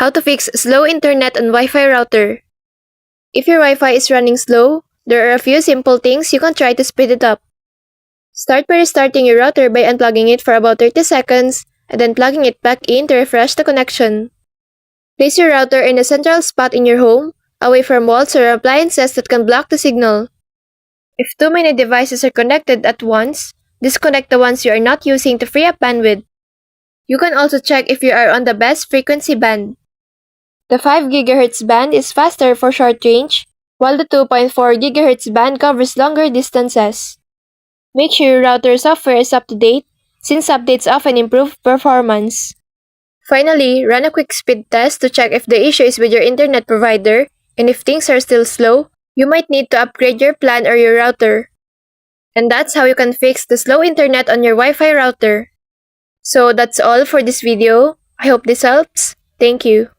How to fix slow internet on Wi-Fi router. If your Wi-Fi is running slow, there are a few simple things you can try to speed it up. Start by restarting your router by unplugging it for about 30 seconds and then plugging it back in to refresh the connection. Place your router in a central spot in your home, away from walls or appliances that can block the signal. If too many devices are connected at once, disconnect the ones you are not using to free up bandwidth. You can also check if you are on the best frequency band. The 5 GHz band is faster for short range, while the 2.4 GHz band covers longer distances. Make sure your router software is up to date, since updates often improve performance. Finally, run a quick speed test to check if the issue is with your internet provider, and if things are still slow, you might need to upgrade your plan or your router. And that's how you can fix the slow internet on your Wi-Fi router. So that's all for this video. I hope this helps. Thank you.